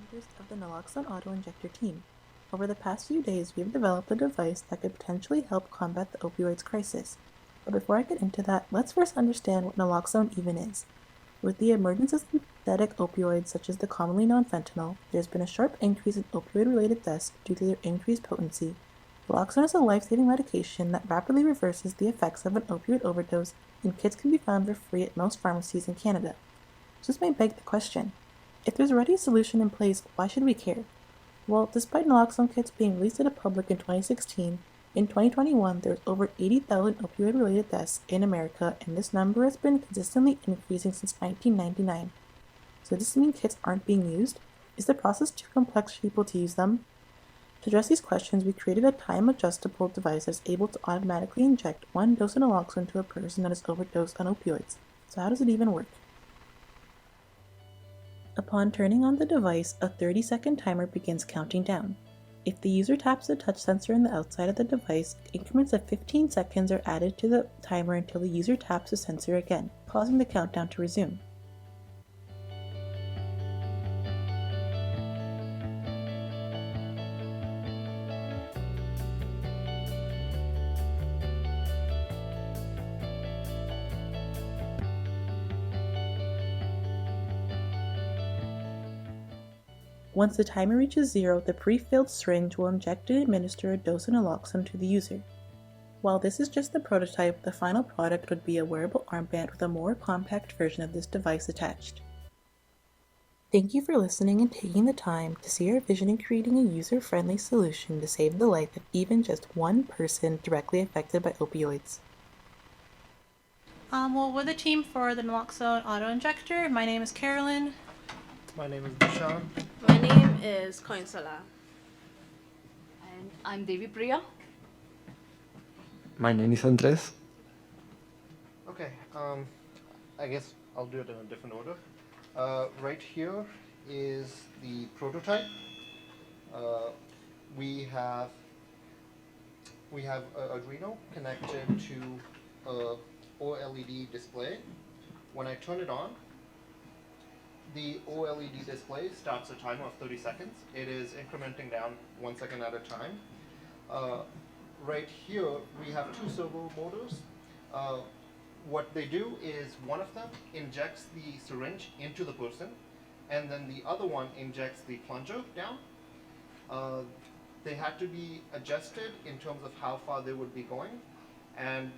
scientist of the Naloxone auto-injector team. Over the past few days, we have developed a device that could potentially help combat the opioids crisis. But before I get into that, let's first understand what naloxone even is. With the emergence of synthetic opioids such as the commonly known fentanyl, there's been a sharp increase in opioid-related deaths due to their increased potency. Naloxone is a life-saving medication that rapidly reverses the effects of an opioid overdose, and kits can be found for free at most pharmacies in Canada. So this may beg the question, if there's already a solution in place, why should we care? Well, despite naloxone kits being released to the public in 2016, in 2021 there was over 80,000 opioid-related deaths in America, and this number has been consistently increasing since 1999. So does this mean kits aren't being used? Is the process too complex for people to use them? To address these questions, we created a time-adjustable device that is able to automatically inject one dose of naloxone to a person that is overdosed on opioids. So how does it even work? Upon turning on the device, a 30-second timer begins counting down. If the user taps the touch sensor on the outside of the device, increments of 15 seconds are added to the timer until the user taps the sensor again, pausing the countdown to resume. Once the timer reaches 0, the pre-filled syringe will inject and administer a dose of naloxone to the user. While this is just the prototype, the final product would be a wearable armband with a more compact version of this device attached. Thank you for listening and taking the time to see our vision in creating a user-friendly solution to save the life of even just one person directly affected by opioids. Well, we're the team for the Naloxone auto-injector. My name is Carolyn. My name is Dishan. My name is Koinsala. And I'm Devi Priya. My name is Andres. Okay, I guess I'll do it in a different order. Right here is the prototype. We have a Arduino connected to a OLED display. When I turn it on, the OLED display starts a timer of 30 seconds. It is incrementing down 1 second at a time. Right here, we have two servo motors. What they do is one of them injects the syringe into the person, and then the other one injects the plunger down. They had to be adjusted in terms of how far they would be going, and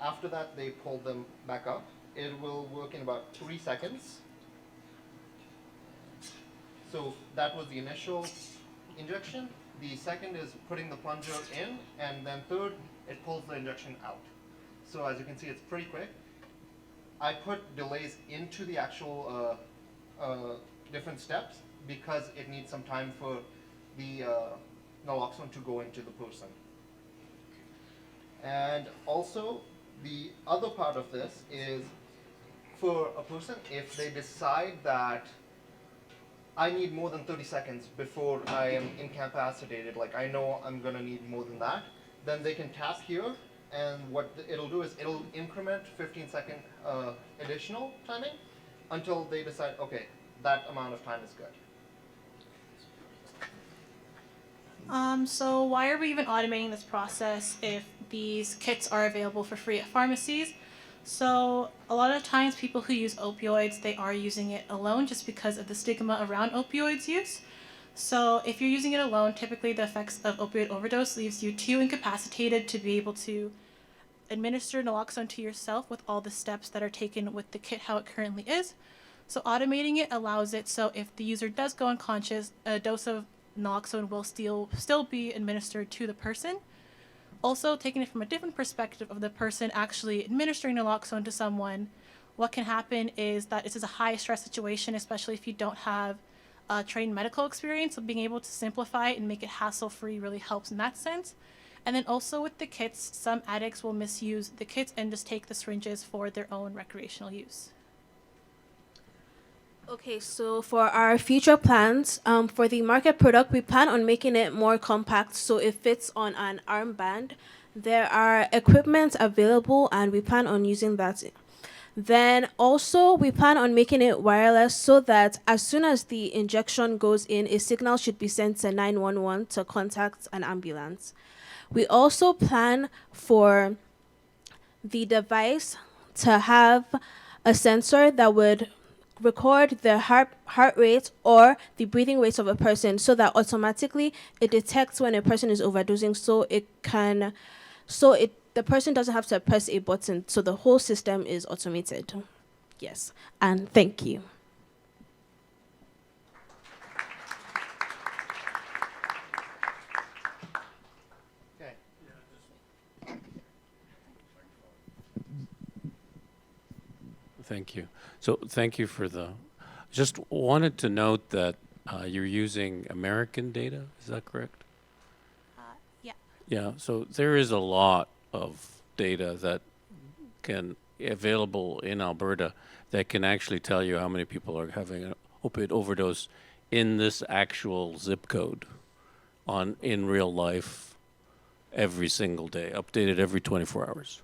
after that they pull them back up. It will work in about 3 seconds. So that was the initial injection. The second is putting the plunger in, and then third, it pulls the injection out. So as you can see, it's pretty quick. I put delays into the actual different steps because it needs some time for the naloxone to go into the person. And also, the other part of this is for a person, if they decide that I need more than 30 seconds before I am incapacitated, like I know I'm gonna need more than that, then they can tap here, and what it'll do is it'll increment 15-second additional timing until they decide, okay, that amount of time is good. So why are we even automating this process if these kits are available for free at pharmacies? So a lot of times people who use opioids, they are using it alone just because of the stigma around opioids use. So if you're using it alone, typically the effects of opioid overdose leaves you too incapacitated to be able to administer naloxone to yourself with all the steps that are taken with the kit how it currently is. So automating it allows it so if the user does go unconscious, a dose of naloxone will still be administered to the person. Also, taking it from a different perspective of the person actually administering naloxone to someone, what can happen is that this is a high stress situation, especially if you don't have trained medical experience. So being able to simplify it and make it hassle-free really helps in that sense. And then also with the kits, some addicts will misuse the kits and just take the syringes for their own recreational use. Okay, so for our future plans, for the market product, we plan on making it more compact so it fits on an armband. There are equipment available and we plan on using that. Then also we plan on making it wireless so that as soon as the injection goes in, a signal should be sent to 911 to contact an ambulance. We also plan for the device to have a sensor that would record the heart rate or the breathing rate of a person so that automatically it detects when a person is overdosing, the person doesn't have to press a button, so the whole system is automated. Yes, and thank you. Okay. Thank you. So thank you for the, just wanted to note that you're using American data, is that correct? Yeah. Yeah, so there is a lot of data that can available in Alberta that can actually tell you how many people are having an opioid overdose in this actual zip code in real life every single day, updated every 24 hours.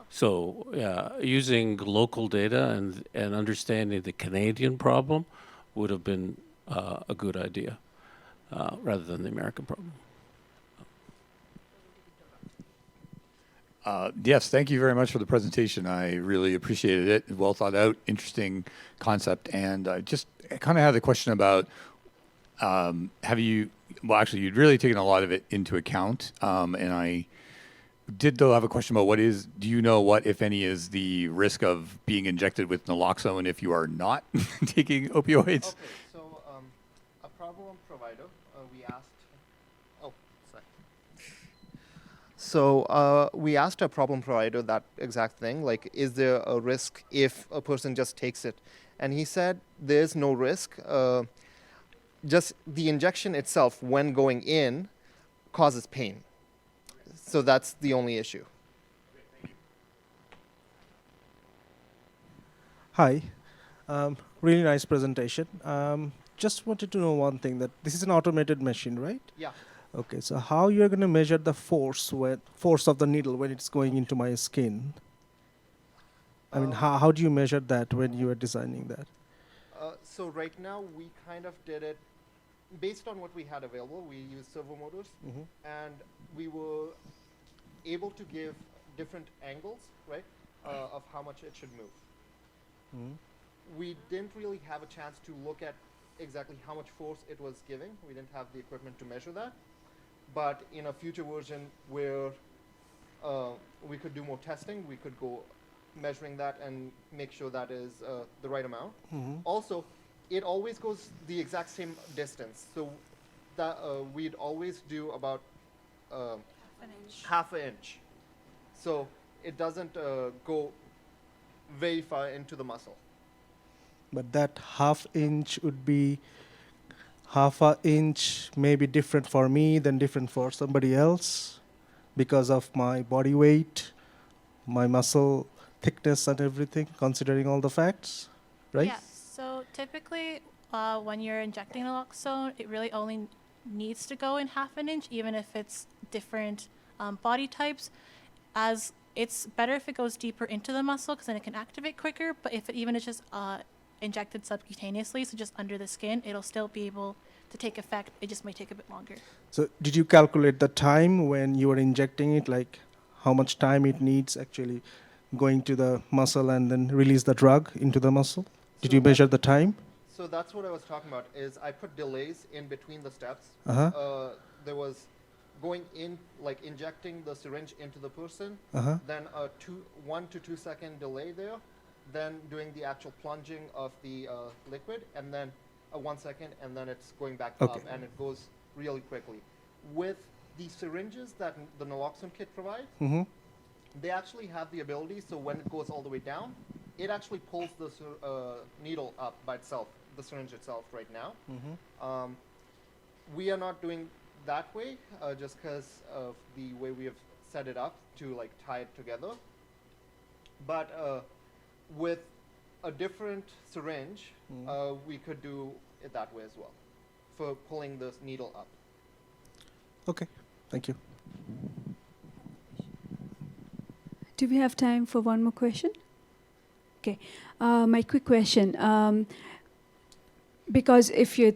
So yeah, using local data and understanding the Canadian problem would have been a good idea rather than the American problem. Yes, thank you very much for the presentation. I really appreciated it. Well thought out, interesting concept. And I just kind of had a question about you'd really taken a lot of it into account. And I did, though, have a question about do you know what, if any, is the risk of being injected with naloxone if you are not taking opioids? Okay, so a problem provider, we asked, oh, sorry. So we asked a problem provider that exact thing, like, is there a risk if a person just takes it? And he said there's no risk. Just the injection itself, when going in, causes pain. So that's the only issue. Hi, really nice presentation. Just wanted to know one thing, that this is an automated machine, right? Yeah. Okay, so how you're going to measure the force of the needle when it's going into my skin? I mean, how do you measure that when you are designing that? So right now we kind of did it based on what we had available. We used servo motors, and we were able to give different angles, right, of how much it should move. We didn't really have a chance to look at exactly how much force it was giving. We didn't have the equipment to measure that. But in a future version where we could do more testing, we could go measuring that and make sure that is the right amount. Also, it always goes the exact same distance. So that we'd always do about half an inch. So it doesn't go very far into the muscle. But that half inch would be half a inch, maybe different for me than different for somebody else because of my body weight, my muscle thickness and everything, considering all the facts, right? Yeah. So typically, when you're injecting naloxone, it really only needs to go in half an inch, even if it's different body types, as it's better if it goes deeper into the muscle because then it can activate quicker. But if it even is just injected subcutaneously, so just under the skin, it'll still be able to take effect. It just may take a bit longer. So did you calculate the time when you were injecting it, like how much time it needs actually going to the muscle and then release the drug into the muscle? Did you measure the time? So that's what I was talking about, is I put delays in between the steps. There was going in, like injecting the syringe into the person, then a 1 to 2 second delay there, then doing the actual plunging of the liquid, and then a 1 second, and then it's going back up, and it goes really quickly. With the syringes that the naloxone kit provides, they actually have the ability, so when it goes all the way down, it actually pulls the needle up by itself, the syringe itself right now. We are not doing that way, just because of the way we have set it up to like tie it together. But with a different syringe, we could do it that way as well, for pulling this needle up. Okay, thank you. Do we have time for one more question? Okay. My quick question. Because if you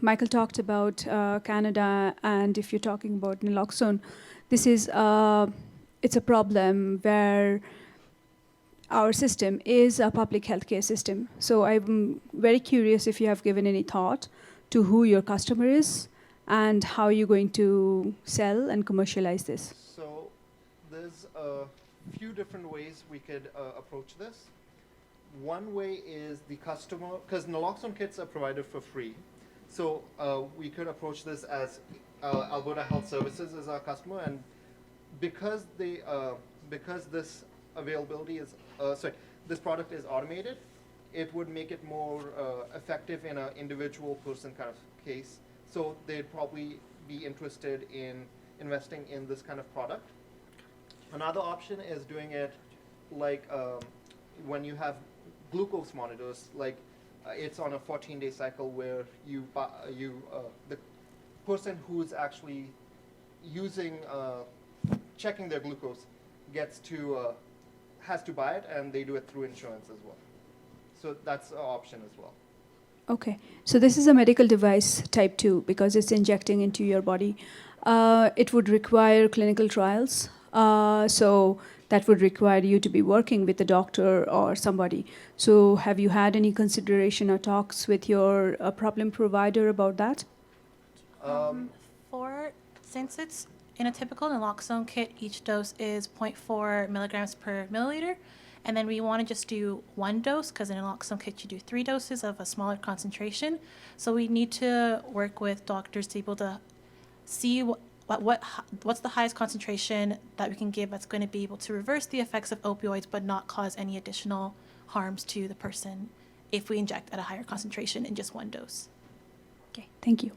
Michael talked about Canada, and if you're talking about naloxone, this is it's a problem where our system is a public healthcare system. So I'm very curious if you have given any thought to who your customer is and how you're going to sell and commercialize this. So there's a few different ways we could approach this. One way is the customer, because naloxone kits are provided for free. So we could approach this as Alberta Health Services as our customer, and because this availability is this product is automated, it would make it more effective in an individual person kind of case. So they'd probably be interested in investing in this kind of product. Another option is doing it like when you have glucose monitors, like it's on a 14-day cycle where the person who's actually using checking their glucose has to buy it, and they do it through insurance as well. So that's an option as well. Okay, so this is a medical device type 2 because it's injecting into your body. It would require clinical trials. So that would require you to be working with a doctor or somebody. So have you had any consideration or talks with your problem provider about that? Since it's in a typical naloxone kit, each dose is 0.4 milligrams per milliliter. And then we want to just do one dose because in a naloxone kit you do 3 doses of a smaller concentration. So we need to work with doctors to be able to see what's the highest concentration that we can give that's going to be able to reverse the effects of opioids but not cause any additional harms to the person if we inject at a higher concentration in just one dose. Okay, thank you.